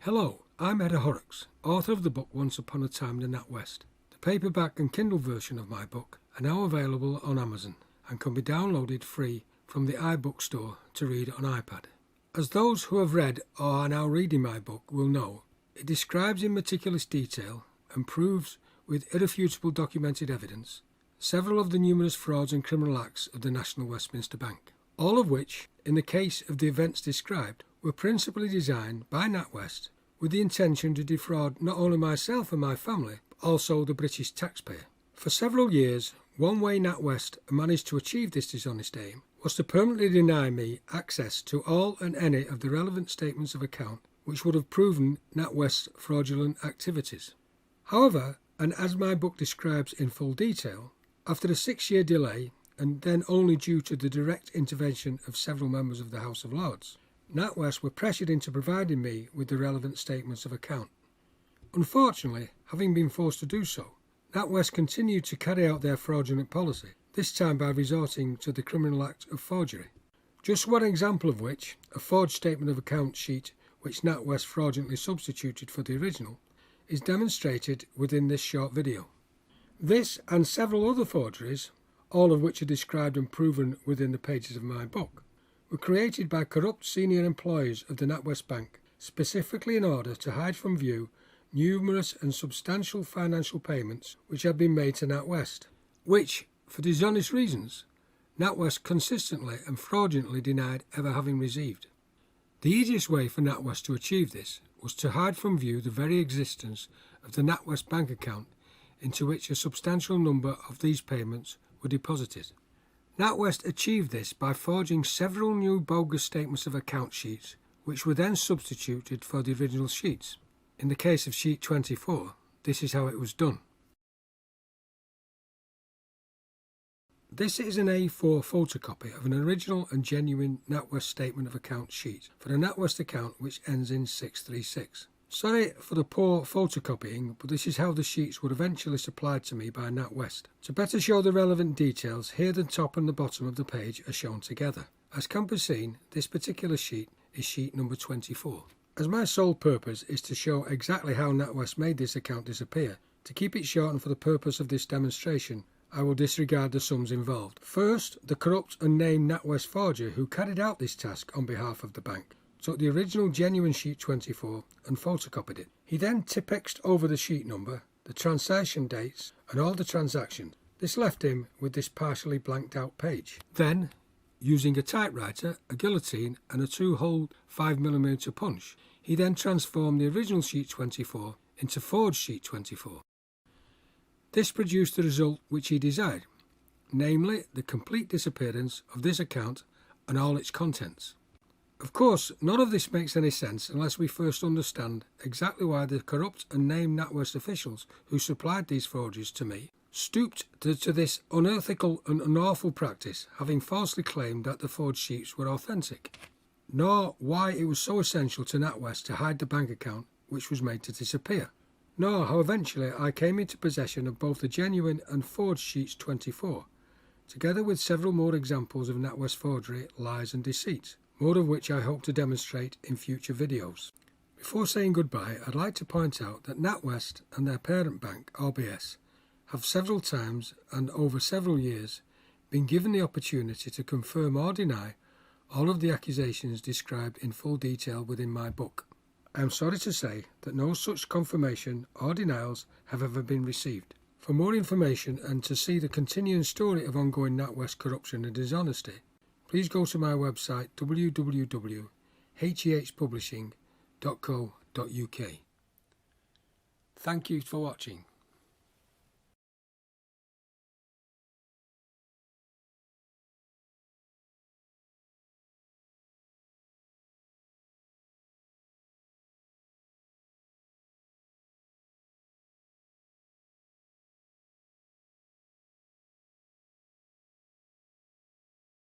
Hello, I'm Ed Horrocks, author of the book Once Upon a Time in the NatWest. The paperback and Kindle version of my book are now available on Amazon and can be downloaded free from the iBook store to read on iPad. As those who have read or are now reading my book will know, it describes in meticulous detail and proves with irrefutable documented evidence several of the numerous frauds and criminal acts of the National Westminster Bank, all of which, in the case of the events described, were principally designed by NatWest with the intention to defraud not only myself and my family, but also the British taxpayer. For several years, one way NatWest managed to achieve this dishonest aim was to permanently deny me access to all and any of the relevant statements of account which would have proven NatWest's fraudulent activities. However, and as my book describes in full detail, after a 6-year delay, and then only due to the direct intervention of several members of the House of Lords, NatWest were pressured into providing me with the relevant statements of account. Unfortunately, having been forced to do so, NatWest continued to carry out their fraudulent policy, this time by resorting to the criminal act of forgery. Just one example of which, a forged statement of account sheet which NatWest fraudulently substituted for the original, is demonstrated within this short video. This and several other forgeries, all of which are described and proven within the pages of my book, were created by corrupt senior employees of the NatWest Bank, specifically in order to hide from view numerous and substantial financial payments which had been made to NatWest, which, for dishonest reasons, NatWest consistently and fraudulently denied ever having received. The easiest way for NatWest to achieve this was to hide from view the very existence of the NatWest bank account into which a substantial number of these payments were deposited. NatWest achieved this by forging several new bogus statements of account sheets, which were then substituted for the original sheets. In the case of sheet 24, this is how it was done. This is an A4 photocopy of an original and genuine NatWest statement of account sheet for a NatWest account which ends in 636. Sorry for the poor photocopying, but this is how the sheets were eventually supplied to me by NatWest. To better show the relevant details, here the top and the bottom of the page are shown together. As can be seen, this particular sheet is sheet number 24. As my sole purpose is to show exactly how NatWest made this account disappear, to keep it short and for the purpose of this demonstration, I will disregard the sums involved. First, the corrupt and named NatWest forger who carried out this task on behalf of the bank took the original genuine sheet 24 and photocopied it. He then Tipexed over the sheet number, the transaction dates and all the transactions. This left him with this partially blanked out page. Then, using a typewriter, a guillotine and a 2-hole 5mm punch, he then transformed the original sheet 24 into forged sheet 24. This produced the result which he desired, namely the complete disappearance of this account and all its contents. Of course, none of this makes any sense unless we first understand exactly why the corrupt and named NatWest officials who supplied these forgeries to me stooped to this unethical and unlawful practice, having falsely claimed that the forged sheets were authentic, nor why it was so essential to NatWest to hide the bank account which was made to disappear, nor how eventually I came into possession of both the genuine and forged sheets 24, together with several more examples of NatWest forgery, lies and deceit, more of which I hope to demonstrate in future videos. Before saying goodbye, I'd like to point out that NatWest and their parent bank, RBS, have several times and over several years been given the opportunity to confirm or deny all of the accusations described in full detail within my book. I am sorry to say that no such confirmation or denials have ever been received. For more information and to see the continuing story of ongoing NatWest corruption and dishonesty, please go to my website www.hehpublishing.co.uk. Thank you for watching.